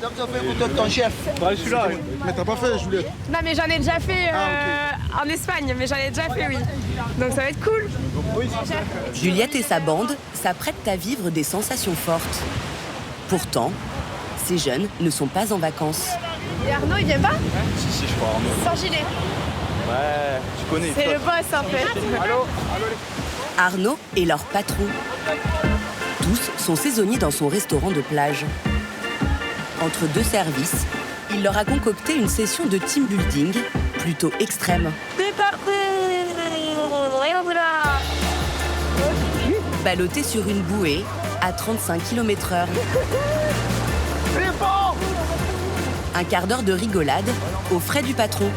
Comme ça fait photo de ton chef. Ouais, je suis là. Mais t'as pas fait, Juliette? Non, mais j'en ai déjà fait en Espagne, mais j'en ai déjà fait, oui. Donc ça va être cool. Juliette et sa bande s'apprêtent à vivre des sensations fortes. Pourtant, ces jeunes ne sont pas en vacances. Et Arnaud, il vient pas? Si, je crois. Sans gilet. Ouais, tu connais. C'est le boss, en fait. Arnaud est leur patron. Tous sont saisonniers dans son restaurant de plage. Entre deux services, il leur a concocté une session de team building plutôt extrême. Ballottés sur une bouée à 35 km/h. Un quart d'heure de rigolade aux frais du patron.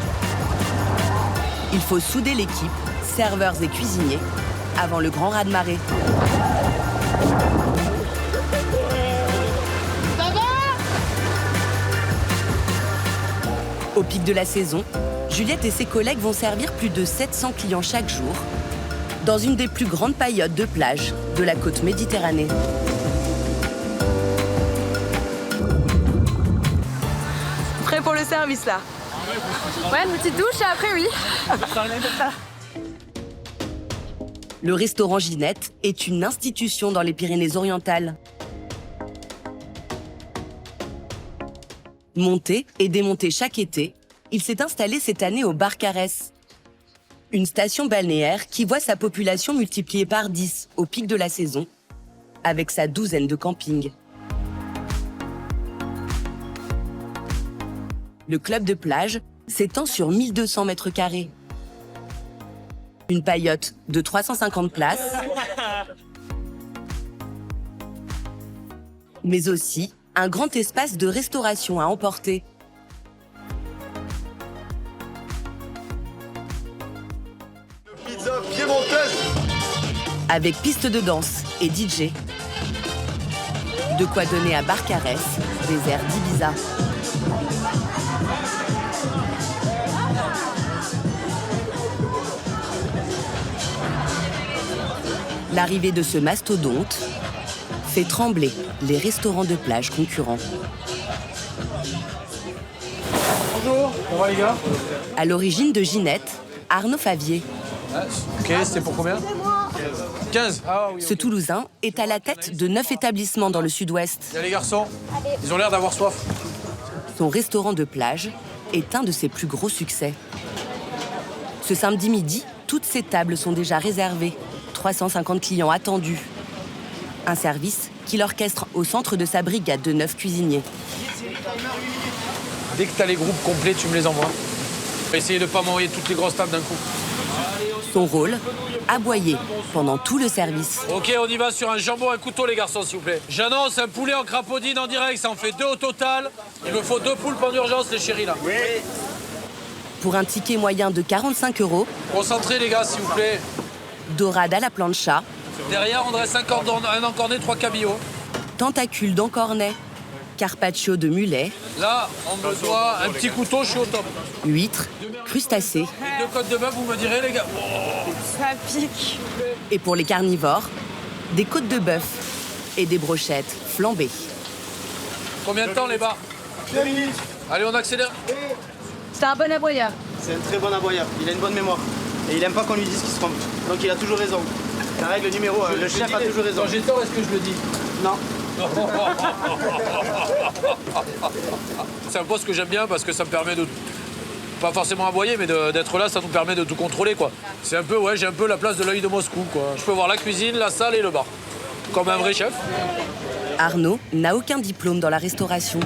Il faut souder l'équipe, serveurs et cuisiniers, avant le grand raz-de-marée. Au pic de la saison, Juliette et ses collègues vont servir plus de 700 clients chaque jour dans une des plus grandes paillotes de plage de la côte méditerranée. Prêt pour le service, là? Ouais, une petite douche et après, oui. Le restaurant Ginette est une institution dans les Pyrénées-Orientales. Monté et démonté chaque été, il s'est installé cette année au Barcarès. Une station balnéaire qui voit sa population multipliée par 10 au pic de la saison, avec sa douzaine de campings. Le club de plage s'étend sur 1200 mètres carrés. Une paillote de 350 places, mais aussi un grand espace de restauration à emporter. Pizza piémontaise. Avec piste de danse et DJ. De quoi donner à Barcarès des airs d'Ibiza. L'arrivée de ce mastodonte fait trembler les restaurants de plage concurrents. Bonjour, ça va les gars? À l'origine de Ginette, Arnaud Favier. Ok, c'était pour combien? 15. Ah oui. Ce Toulousain est à la tête de 9 établissements dans le sud-ouest. Il y a les garçons, ils ont l'air d'avoir soif. Son restaurant de plage est un de ses plus gros succès. Ce samedi midi, toutes ses tables sont déjà réservées. 350 clients attendus. Un service qu'il orchestre au centre de sa brigade de 9 cuisiniers. Dès que tu as les groupes complets, tu me les envoies. Essayez de ne pas m'envoyer toutes les grosses tables d'un coup. Son rôle, aboyer pendant tout le service. Ok, on y va sur un jambon, un couteau les garçons s'il vous plaît. J'annonce un poulet en crapaudine en direct, ça en fait 2 au total. Il me faut 2 poulpes en urgence les chéris là. Oui. Pour un ticket moyen de 45 €, Concentrez les gars s'il vous plaît. dorade à la plancha, Derrière on dresse un encornet, 3 cabillots. tentacules d'encornet, carpaccio de mulet, Là, on me doit un petit couteau, je suis au top. huîtres, crustacés. Les 2 côtes de bœuf, vous me direz les gars. Oh. Ça pique. Et pour les carnivores, des côtes de bœuf et des brochettes flambées. Combien de temps les bars? 2 minutes. Allez on accélère. C'est un bon aboyeur. C'est un très bon aboyeur. Il a une bonne mémoire. Et il aime pas qu'on lui dise qu'il se trompe. Donc il a toujours raison. La règle numéro 1, le chef a toujours raison. Quand j'ai tort, est-ce que je le dis? Non. C'est un poste que j'aime bien parce que ça me permet de, pas forcément aboyer, mais d'être là, ça nous permet de tout contrôler, quoi. C'est un peu, ouais, j'ai un peu la place de l'œil de Moscou, quoi. Je peux voir la cuisine, la salle et le bar. Comme un vrai chef. Arnaud n'a aucun diplôme dans la restauration.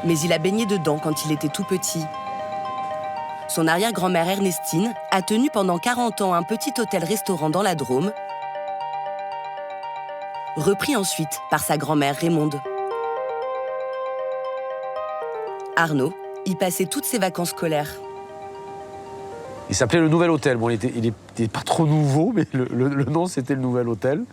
Mais il a baigné dedans quand il était tout petit. Son arrière-grand-mère Ernestine a tenu pendant 40 ans un petit hôtel-restaurant dans la Drôme, repris ensuite par sa grand-mère Raymonde. Arnaud y passait toutes ses vacances scolaires. Il s'appelait le Nouvel Hôtel. Bon, il était pas trop nouveau, mais le nom, c'était le Nouvel Hôtel.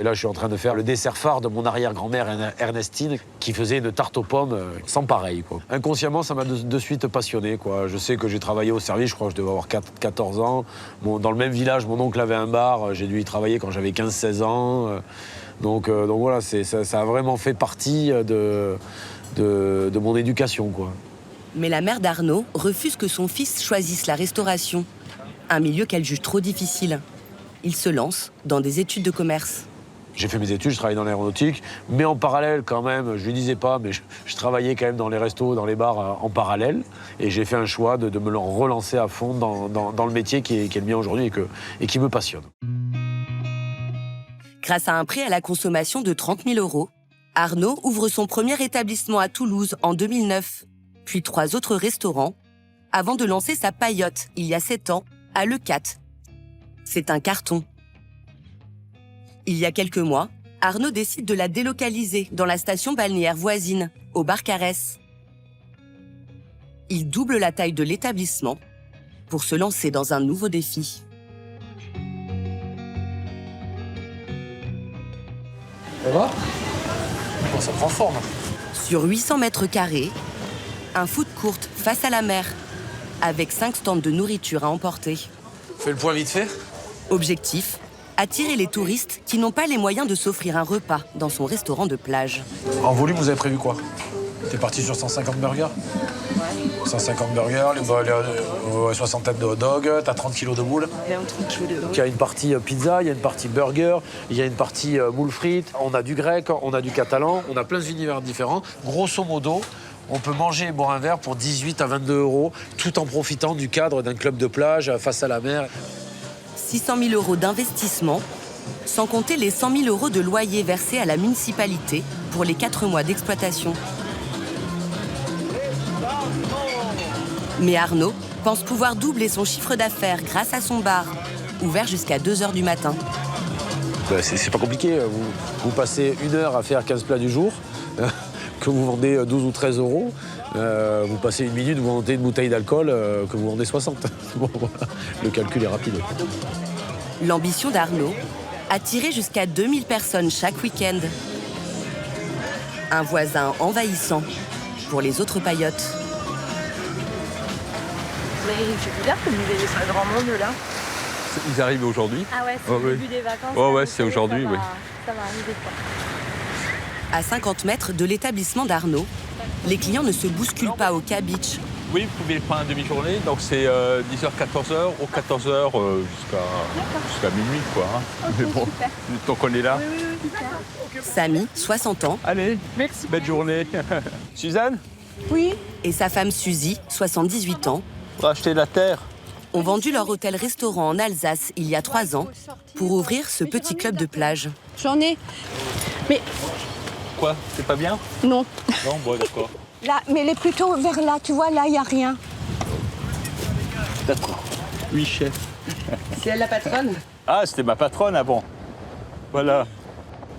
Et là, je suis en train de faire le dessert phare de mon arrière-grand-mère Ernestine, qui faisait une tarte aux pommes sans pareil, quoi. Inconsciemment, ça m'a de suite passionné, quoi. Je sais que j'ai travaillé au service, je crois que je devais avoir 14 ans. Bon, dans le même village, mon oncle avait un bar. J'ai dû y travailler quand j'avais 15-16 ans. Donc voilà, ça a vraiment fait partie de mon éducation, quoi. Mais la mère d'Arnaud refuse que son fils choisisse la restauration, un milieu qu'elle juge trop difficile. Il se lance dans des études de commerce. J'ai fait mes études, je travaillais dans l'aéronautique, mais en parallèle quand même, je ne lui disais pas, mais je travaillais quand même dans les restos, dans les bars en parallèle. Et j'ai fait un choix de me relancer à fond dans le métier qui est le mien aujourd'hui et qui me passionne. Grâce à un prêt à la consommation de 30 000 €, Arnaud ouvre son premier établissement à Toulouse en 2009, puis 3 autres restaurants, avant de lancer sa paillote, il y a 7 ans, à Le Cat. C'est un carton. Il y a quelques mois, Arnaud décide de la délocaliser dans la station balnéaire voisine, au Barcarès. Il double la taille de l'établissement pour se lancer dans un nouveau défi. Ça va? Bon, ça prend forme. Sur 800 mètres carrés, un food court face à la mer, avec 5 stands de nourriture à emporter. Fais le point vite fait. Objectif, attirer les touristes qui n'ont pas les moyens de s'offrir un repas dans son restaurant de plage. En volume, vous avez prévu quoi? T'es parti sur 150 burgers? 150 burgers, les soixantaine de hot dogs, t'as 30 kilos de moules. Il y a une partie pizza, il y a une partie burger, il y a une partie moules frites. On a du grec, on a du catalan, on a plein d'univers différents. Grosso modo, on peut manger et boire un verre pour 18 à 22 €, tout en profitant du cadre d'un club de plage face à la mer. 600 000 € d'investissement, sans compter les 100 000 € de loyer versés à la municipalité pour les 4 mois d'exploitation. Mais Arnaud pense pouvoir doubler son chiffre d'affaires grâce à son bar, ouvert jusqu'à 2 h du matin. C'est pas compliqué, vous passez 1 heure à faire 15 plats du jour, que vous vendez 12 ou 13 €. Vous passez 1 minute, vous vendez une bouteille d'alcool que vous vendez 60. Bon, voilà. Le calcul est rapide. L'ambition d'Arnaud, attirer jusqu'à 2000 personnes chaque week-end. Un voisin envahissant pour les autres paillotes. Mais c'est bizarre que vous ayez pas grand monde là. Ils arrivent aujourd'hui. Ah ouais, c'est le début des vacances. Ouais, c'est aujourd'hui, oui. Ça va arriver quoi. À 50 mètres de l'établissement d'Arnaud, les clients ne se bousculent pas au K-Beach. Oui, vous pouvez prendre une demi-journée, donc c'est 10h, 14h, ou 14h jusqu'à minuit, quoi. Hein. Mais bon, tant qu'on est là. Samy, 60 ans. Allez, merci. Belle journée. Suzanne? Oui. Et sa femme Suzy, 78 ans, Pour acheter de la terre. ont vendu leur hôtel-restaurant en Alsace il y a 3 ans pour ouvrir ce petit club de plage. J'en ai. Mais Quoi? C'est pas bien? non. Non, bon, d'accord. Là, mais elle est plutôt vers là, tu vois, là, il n'y a rien. D'accord. Oui, chef. C'est elle la patronne? Ah, c'était ma patronne avant. Voilà.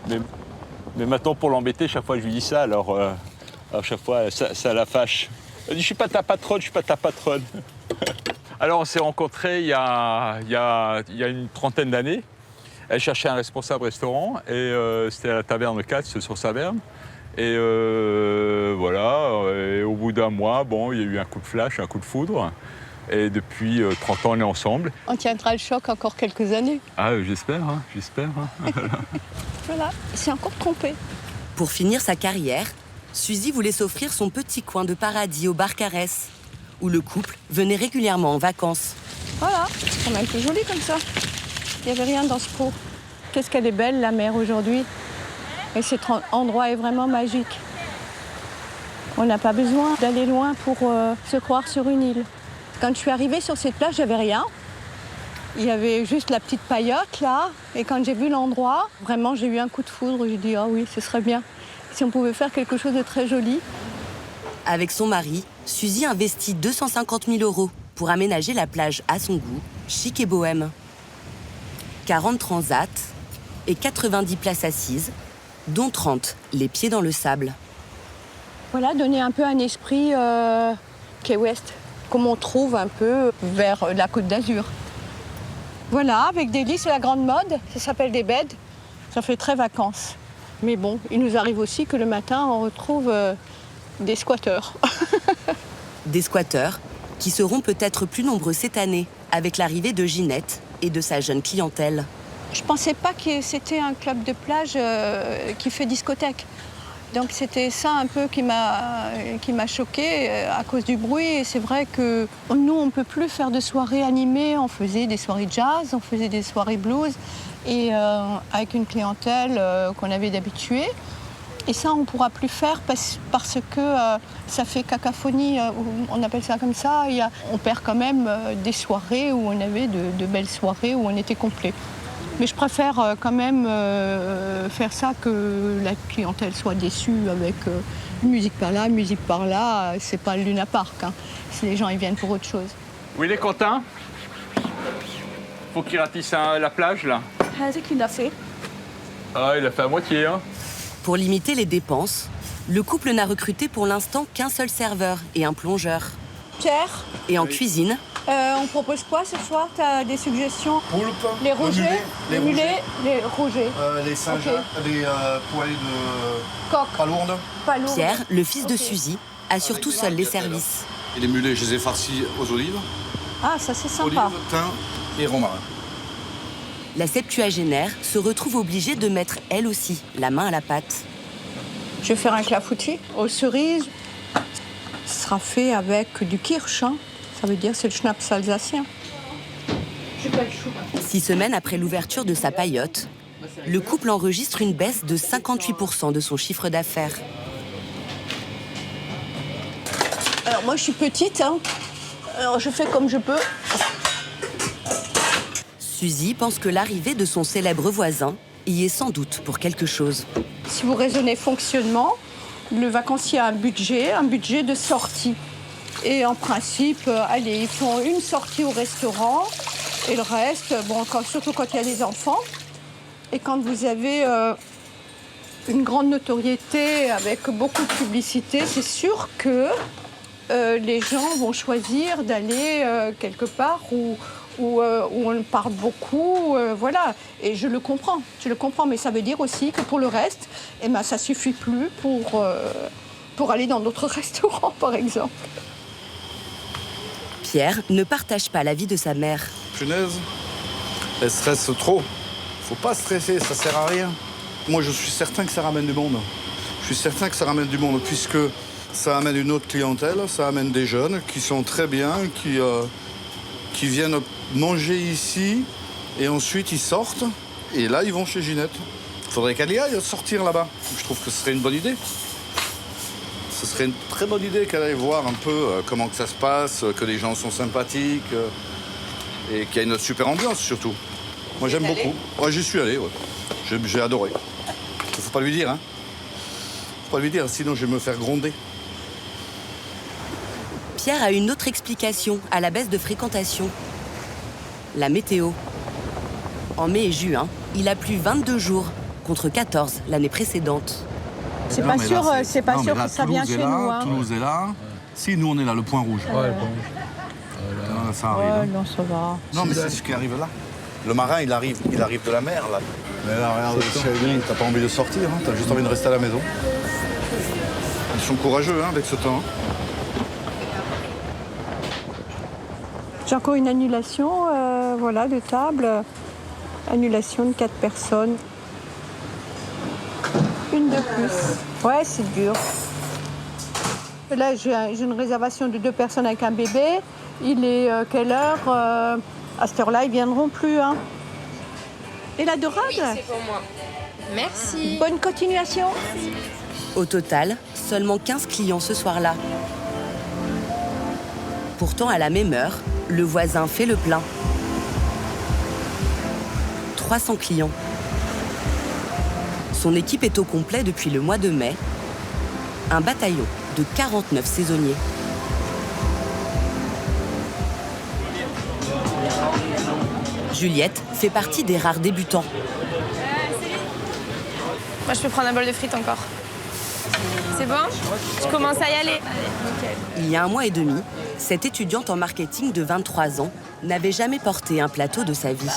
Mais maintenant, pour l'embêter, chaque fois je lui dis ça, alors chaque fois, ça la fâche. Elle dit, je suis pas ta patronne, je suis pas ta patronne. Alors, on s'est rencontrés il y a une trentaine d'années. Elle cherchait un responsable restaurant et c'était à la taverne de Katz sur Saverne. Et voilà, et au bout d'un mois, bon, il y a eu un coup de flash, un coup de foudre. Et depuis 30 ans, on est ensemble. On tiendra le choc encore quelques années. Ah, j'espère, hein, j'espère. Hein. Voilà, c'est encore trompé. Pour finir sa carrière, Suzy voulait s'offrir son petit coin de paradis au Barcarès, où le couple venait régulièrement en vacances. Voilà, c'est quand même plus joli comme ça. Il n'y avait rien dans ce pot. Qu'est-ce qu'elle est belle, la mer, aujourd'hui. Et cet endroit est vraiment magique. On n'a pas besoin d'aller loin pour se croire sur une île. Quand je suis arrivée sur cette plage, il n'y avait rien. Il y avait juste la petite paillote, là. Et quand j'ai vu l'endroit, vraiment, j'ai eu un coup de foudre. J'ai dit, ah oui, ce serait bien. Si on pouvait faire quelque chose de très joli. Avec son mari, Suzy investit 250 000 € pour aménager la plage à son goût, chic et bohème. 40 transats et 90 places assises, dont 30 les pieds dans le sable. Voilà, donner un peu un esprit Key West, comme on trouve un peu vers la Côte d'Azur. Voilà, avec des lits, c'est la grande mode, ça s'appelle des beds. Ça fait très vacances. Mais bon, il nous arrive aussi que le matin, on retrouve des squatteurs. Des squatteurs qui seront peut-être plus nombreux cette année avec l'arrivée de Ginette et de sa jeune clientèle. Je ne pensais pas que c'était un club de plage qui fait discothèque. Donc c'était ça un peu qui m'a choquée à cause du bruit. Et c'est vrai que nous, on ne peut plus faire de soirées animées. On faisait des soirées jazz, on faisait des soirées blues, et avec une clientèle qu'on avait d'habitués. Et ça, on ne pourra plus faire parce que ça fait cacophonie, on appelle ça comme ça. On perd quand même des soirées où on avait de belles soirées où on était complet. Mais je préfère quand même faire ça que la clientèle soit déçue avec musique par là, musique par là. C'est pas le Luna Park. Hein. Si les gens ils viennent pour autre chose. Où il est, Quentin? Faut qu'il ratisse la plage, là. C'est qu'il a fait. Ah, il a fait à moitié, hein. Pour limiter les dépenses, le couple n'a recruté pour l'instant qu'un seul serveur et un plongeur. Pierre, Et en cuisine, on propose quoi ce soir? Tu as des suggestions? Poulpe, Les rogers, les mulets, les rogers. les Saint-Jacques, les poêlées de Coq, palourde. pas lourd. Pierre, le fils de Ok. Suzy, assure tout seul les services. Et les mulets, je les ai farcis aux olives. Ah, ça c'est sympa. Olives, thym et romarin. La septuagénaire se retrouve obligée de mettre, elle aussi, la main à la pâte. Je vais faire un clafoutis aux cerises. Ce sera fait avec du kirsch. Hein. Ça veut dire c'est le schnapps alsacien. 6 semaines après l'ouverture de sa paillote, le couple enregistre une baisse de 58% de son chiffre d'affaires. Alors moi je suis petite, hein. Alors je fais comme je peux. Suzy pense que l'arrivée de son célèbre voisin y est sans doute pour quelque chose. Si vous raisonnez fonctionnement, le vacancier a un budget de sortie. Et en principe, allez, ils font une sortie au restaurant et le reste, bon, surtout quand il y a des enfants. Et quand vous avez une grande notoriété avec beaucoup de publicité, c'est sûr que les gens vont choisir d'aller quelque part où on parle beaucoup, voilà. Et je le comprends, mais ça veut dire aussi que pour le reste, eh ben, ça suffit plus pour aller dans d'autres restaurants, par exemple. Pierre ne partage pas l'avis de sa mère. Punaise, elle stresse trop. Faut pas stresser, ça sert à rien. Moi, je suis certain que ça ramène du monde. Je suis certain que ça ramène du monde, puisque ça amène une autre clientèle, ça amène des jeunes qui sont très bien, qui viennent manger ici, et ensuite ils sortent, et là, ils vont chez Ginette. Il faudrait qu'elle y aille sortir là-bas. Je trouve que ce serait une bonne idée. Ce serait une très bonne idée qu'elle aille voir un peu comment que ça se passe, que les gens sont sympathiques et qu'il y a une super ambiance surtout. Moi j'aime beaucoup. Ouais, j'y suis allé, ouais. J'ai adoré. Faut pas lui dire, hein. Faut pas lui dire, sinon je vais me faire gronder. Pierre a une autre explication à la baisse de fréquentation. La météo. En mai et juin, il a plu 22 jours, contre 14 l'année précédente. C'est pas sûr, c'est pas sûr que ça vient chez nous. Hein. Toulouse est là. Si, nous on est là, le point rouge. Ouais, le point rouge. Ça arrive. Ouais, non, ça va. Non, mais c'est ce qui arrive là. Le marin, il arrive de la mer, là. Mais là, regarde, t'as pas envie de sortir, hein, t'as juste envie de rester à la maison. Ils sont courageux, hein, avec ce temps. J'ai encore une annulation, voilà, de table. Annulation de 4 personnes. Une de plus. Ouais, c'est dur. Là, j'ai une réservation de 2 personnes avec un bébé. Il est quelle heure à cette heure-là, ils viendront plus. Hein. Et la dorade? Oui, c'est pour moi. Merci. Bonne continuation. Au total, seulement 15 clients ce soir-là. Pourtant, à la même heure, le voisin fait le plein. 300 clients. Son équipe est au complet depuis le mois de mai. Un bataillon de 49 saisonniers. Juliette fait partie des rares débutants. Moi, je peux prendre un bol de frites encore. C'est bon? Je commence à y aller. Il y a un mois et demi, cette étudiante en marketing de 23 ans n'avait jamais porté un plateau de sa vie.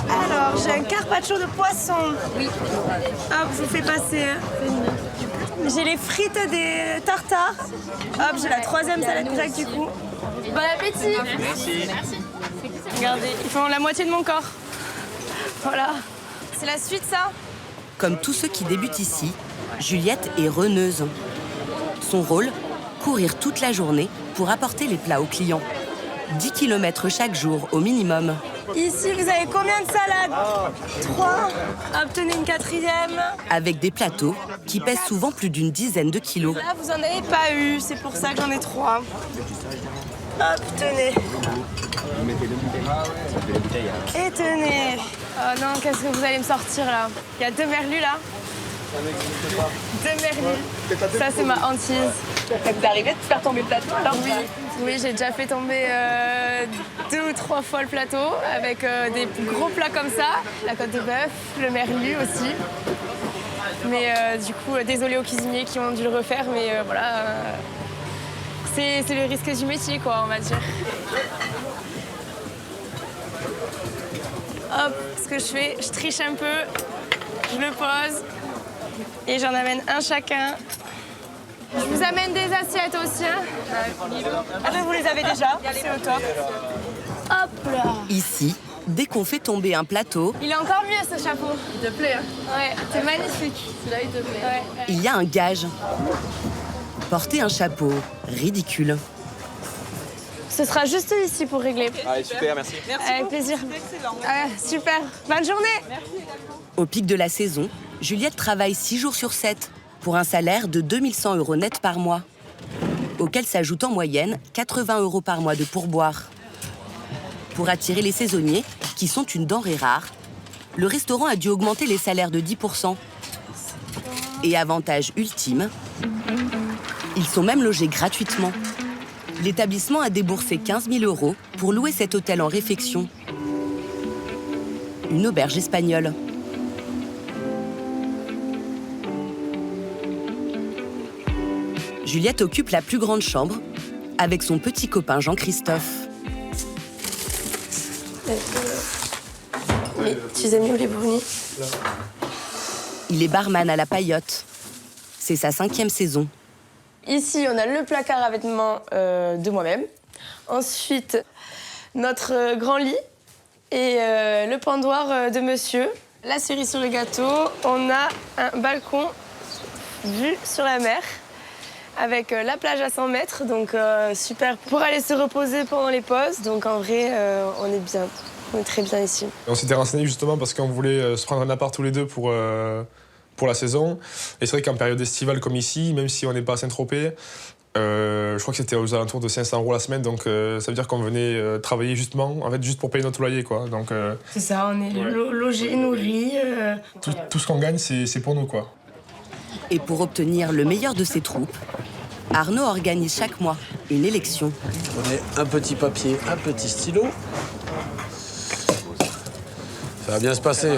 Alors, j'ai un carpaccio de poisson. Oui. Hop, je vous fais passer. J'ai les frites des tartares. Hop, j'ai la 3e salade grecque du coup. Bon appétit. Merci. Regardez, ils font la moitié de mon corps. Voilà. C'est la suite, ça? Comme tous ceux qui débutent ici, Juliette est reneuse. Son rôle, courir toute la journée pour apporter les plats aux clients. 10 km chaque jour au minimum. Ici, vous avez combien de salades? 3. Obtenez une 4e. Avec des plateaux qui pèsent souvent plus d'une dizaine de kilos. Là, vous en avez pas eu, c'est pour ça que j'en ai 3. Hop, tenez. Et tenez. Oh non, qu'est-ce que vous allez me sortir là? Il y a 2 merlus là. 2 merlus. Ça, c'est ma hantise. Ça vous arrivait de faire tomber le plateau alors? Oui, j'ai déjà fait tomber 2 ou 3 fois le plateau avec des gros plats comme ça. La côte de bœuf, le merlu aussi. Mais du coup, désolé aux cuisiniers qui ont dû le refaire, mais voilà. C'est le risque du métier, quoi, on va dire. Hop, ce que je fais, je triche un peu, je le pose et j'en amène un chacun. Je vous amène des assiettes aussi. Hein. Ah ben vous les avez déjà, c'est au top. Hop là. Ici, dès qu'on fait tomber un plateau, Il est encore mieux ce chapeau. Il te plaît, hein? Ouais, c'est magnifique. Celui-là, il te plaît. Ouais. il y a un gage. Porter un chapeau, ridicule. Ce sera juste ici pour régler. Allez, super, merci. Avec plaisir. Super. Bonne journée. Au pic de la saison, Juliette travaille 6 jours sur 7 pour un salaire de 2100 € net par mois, auquel s'ajoutent en moyenne 80 € par mois de pourboire. Pour attirer les saisonniers, qui sont une denrée rare, le restaurant a dû augmenter les salaires de 10%. Et avantage ultime, ils sont même logés gratuitement. L'établissement a déboursé 15 000 € pour louer cet hôtel en réfection. Une auberge espagnole. Juliette occupe la plus grande chambre avec son petit copain Jean-Christophe. Tu aimes mieux les brownies? Il est barman à la Paillote. C'est sa 5e saison. Ici, on a le placard à vêtements de moi-même. Ensuite, notre grand lit et le pendoir de monsieur. La cerise sur le gâteau, on a un balcon vue sur la mer avec la plage à 100 mètres, donc super pour aller se reposer pendant les pauses. Donc en vrai, on est bien, on est très bien ici. On s'était renseigné justement parce qu'on voulait se prendre un appart tous les deux pour la saison. Et c'est vrai qu'en période estivale comme ici, même si on n'est pas à Saint-Tropez, je crois que c'était aux alentours de 500 € la semaine, donc ça veut dire qu'on venait travailler justement, en fait, juste pour payer notre loyer, quoi. Donc, C'est ça, on est logés, nourris. tout ce qu'on gagne, c'est pour nous, quoi. Et pour obtenir le meilleur de ses troupes, Arnaud organise chaque mois une élection. Prenez un petit papier, un petit stylo. Ça va bien se passer.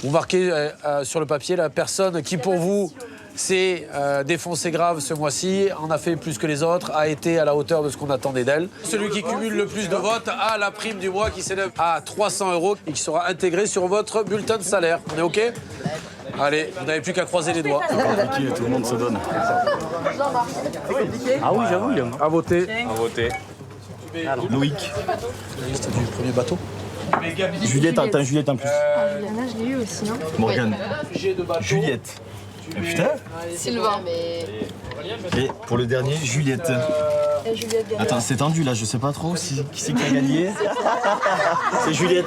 Vous marquez sur le papier la personne qui, pour vous, s'est défoncée grave ce mois-ci, en a fait plus que les autres, a été à la hauteur de ce qu'on attendait d'elle. Celui qui cumule le plus de votes a la prime du mois qui s'élève à 300 € et qui sera intégrée sur votre bulletin de salaire. On est OK ? Allez, vous n'avez plus qu'à croiser les doigts. Tout le monde se donne. Ah oui, j'avoue, il y a À voter. À voter. Loïc. La liste du premier bateau. Juliette, t'as un Juliette en plus. Juliana, je l'ai eu aussi, non? Morgane. Juliette. Putain. Sylvain. Et pour le dernier, Juliette. Attends, c'est tendu là, je sais pas trop qui c'est qui a gagné. C'est Juliette.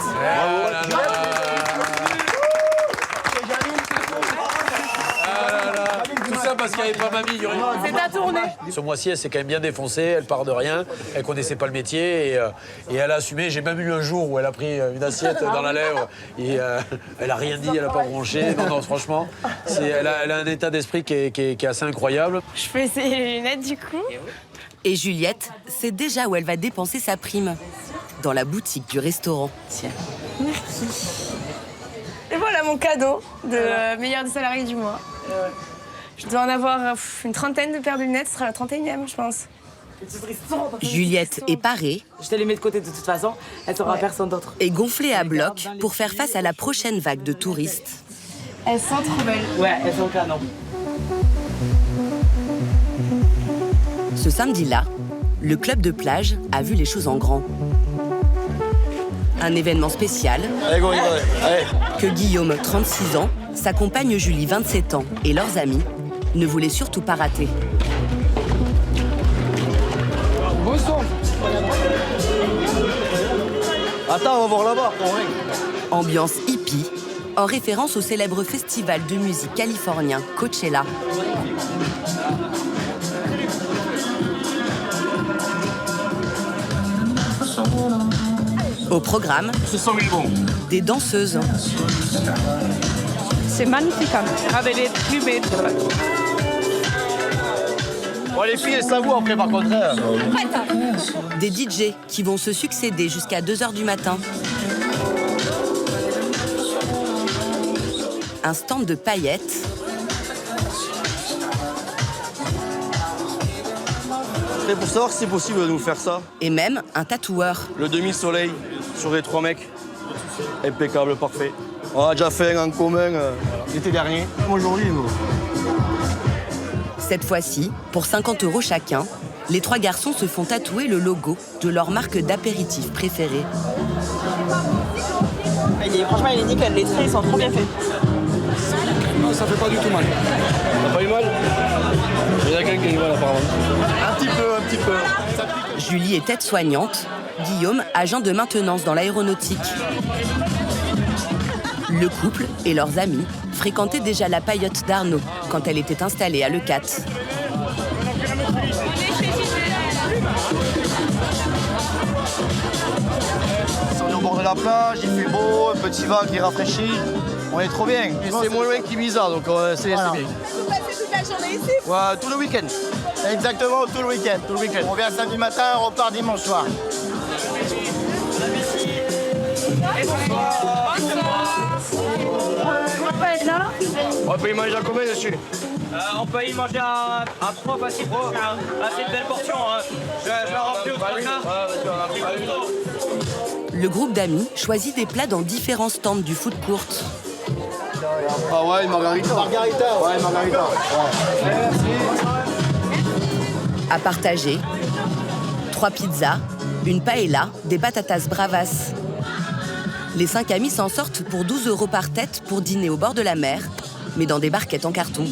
Tout ça parce qu'il n'y avait pas mamie. C'est ta tournée. Ce mois-ci, elle s'est quand même bien défoncée, elle part de rien, elle connaissait pas le métier et elle a assumé. J'ai même eu un jour où elle a pris une assiette dans la lèvre et elle a rien dit, elle a pas bronché. Non, franchement, elle a un état d'esprit qui est assez incroyable. Je peux essayer les lunettes du coup. Et Juliette sait déjà où elle va dépenser sa prime. Dans la boutique du restaurant. Tiens, merci. Et voilà mon cadeau de meilleur des salariés du mois. Je dois en avoir une trentaine de paires de lunettes, ce sera la 31e, je pense. Juliette est parée. Je te les mets de côté de toute façon, elle sera personne d'autre. Et gonflée à bloc pour faire face à la prochaine vague de touristes. Elles sont trop belles. Ouais, elles sont canon. Ce samedi-là, le club de plage a vu les choses en grand. Un événement spécial que Guillaume, 36 ans, sa compagne Julie, 27 ans, et leurs amis ne voulaient surtout pas rater. Attends, on va voir là-bas. Ambiance hippie, en référence au célèbre festival de musique californien Coachella. Au programme, des danseuses. C'est magnifique, hein, avec les plumées. Bon, les filles, elles savourent après, par contre. Des DJ qui vont se succéder jusqu'à 2h du matin. Un stand de paillettes. Et pour savoir si c'est possible de nous faire ça. Et même un tatoueur. Le demi-soleil sur les 3 mecs. Impeccable, parfait. On a déjà fait un en commun l'été dernier. Aujourd'hui, nous. Cette fois-ci, pour 50 € chacun, les 3 garçons se font tatouer le logo de leur marque d'apéritif préférée. Franchement, il est nickel. Les traits, ils sont trop bien faits. Non, ça fait pas du tout mal. T'as pas eu mal? Il y a quelqu'un qui a eu mal, apparemment. Un petit peu. Julie est aide-soignante, Guillaume, agent de maintenance dans l'aéronautique. Le couple et leurs amis fréquentaient déjà la paillote d'Arnaud quand elle était installée à Leucate. On est au bord de la plage, il fait beau, un petit vent qui rafraîchit. On est trop bien. Et c'est moins loin qu'Ibiza, donc c'est bien. Vous passez toute la journée ici? Ouais, tout le week-end. Exactement, tout le week-end. On vient samedi matin, on repart dimanche soir. On peut y manger à combien dessus? On peut y manger à 3 facile. C'est une belle portion. Je vais remplir au 3 quarts. Le groupe d'amis choisit des plats dans différents stands du food court. Ah ouais, une margarita. Ouais, margarita. À partager, 3 pizzas, une paella, des patatas bravas. Les 5 amis s'en sortent pour 12 € par tête pour dîner au bord de la mer, mais dans des barquettes en carton.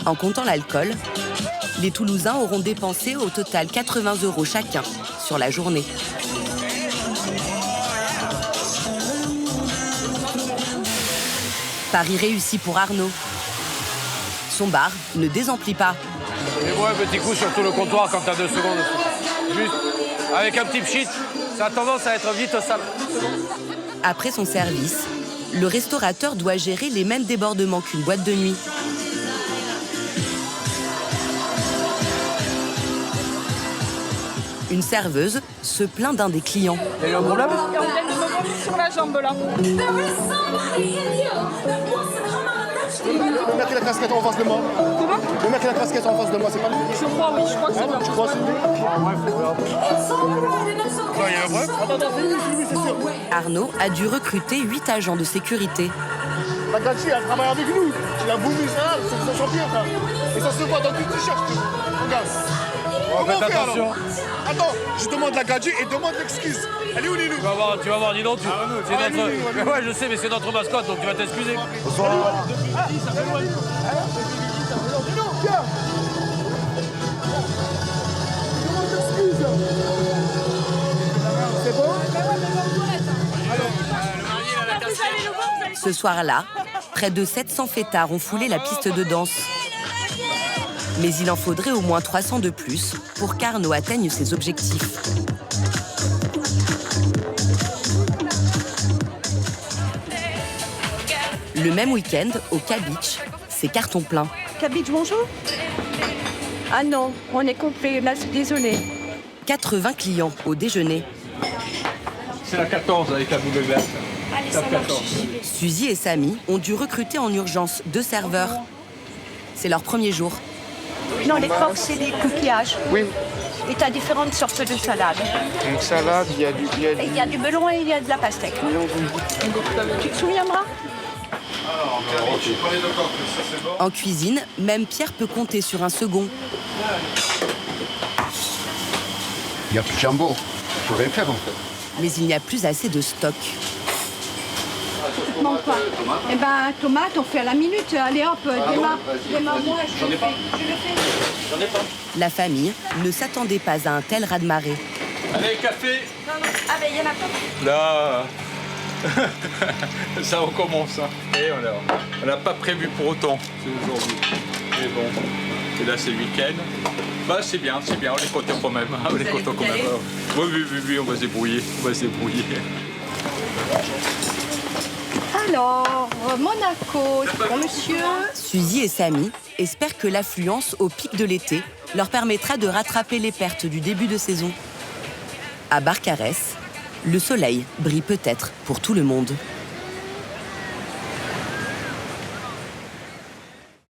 En comptant l'alcool, les Toulousains auront dépensé au total 80 € chacun sur la journée. Pari réussi pour Arnaud. Son bar ne désemplit pas. Et moi, un petit coup sur tout le comptoir quand t'as 2 secondes. Juste avec un petit pchit, ça a tendance à être vite sale. Après son service, le restaurateur doit gérer les mêmes débordements qu'une boîte de nuit. Une serveuse se plaint d'un des clients. Il y a un problème sur la jambe là. Le mec qui a la casquette en face de moi. Comment? Le mec qui a la casquette en face de moi, c'est pas lui? Je crois, oui, je crois que c'est lui. Tu crois c'est lui? Il y a un problème? Attends, c'est sûr. Arnaud a dû recruter 8 agents de sécurité. La Gadji, elle travaille avec nous. Tu l'as voulu, ça, c'est son champion, ça. Et ça se voit dans tout le t-shirt. Regarde. Comment on fait alors? Attends, je demande la Gadji et demande l'excuse. Elle est où, Lilou? Tu vas voir, dis donc. C'est notre... Mais ouais, je sais, mais c'est notre mascotte, donc tu vas t'excuser. Bonsoir. Ça fait loin. Lilou, viens. Demande l'excuse. C'est bon? Ce soir-là, près de 700 fêtards ont foulé la piste de danse. Mais il en faudrait au moins 300 de plus pour qu'Arnaud atteigne ses objectifs. Le même week-end, au K-Beach, c'est carton plein. K-Beach, bonjour. Ah non, on est complet, là, désolé. 80 clients au déjeuner. C'est la 14 avec la boule verte. Allez, ça marche. Suzy et Samy ont dû recruter en urgence 2 serveurs. C'est leur premier jour. Non, les croques, c'est des coquillages. Oui. Et tu as différentes sortes de salades. Une salade, il y a du... Il y a du melon et il y a de la pastèque. Tu te souviendras? En cuisine, même Pierre peut compter sur un second. Il n'y a plus de jambon. Il faut rien faire en fait. Mais il n'y a plus assez de stock. Manque pas. Eh ben, tomate, on fait à la minute. Allez hop, démarre-moi, je le fais. J'en ai pas. La famille ne s'attendait pas à un tel raz-de-marée. Allez, café. Ah ben il y en a pas. Là, ça recommence. Hein. Et on n'a pas prévu pour autant, c'est aujourd'hui. Mais bon, et là c'est le week-end. Bah c'est bien, on est content quand même. On est content quand même. Oui, on va se débrouiller. Alors, Monaco, pour monsieur. Suzy et Samy espèrent que l'affluence au pic de l'été leur permettra de rattraper les pertes du début de saison. À Barcarès, le soleil brille peut-être pour tout le monde.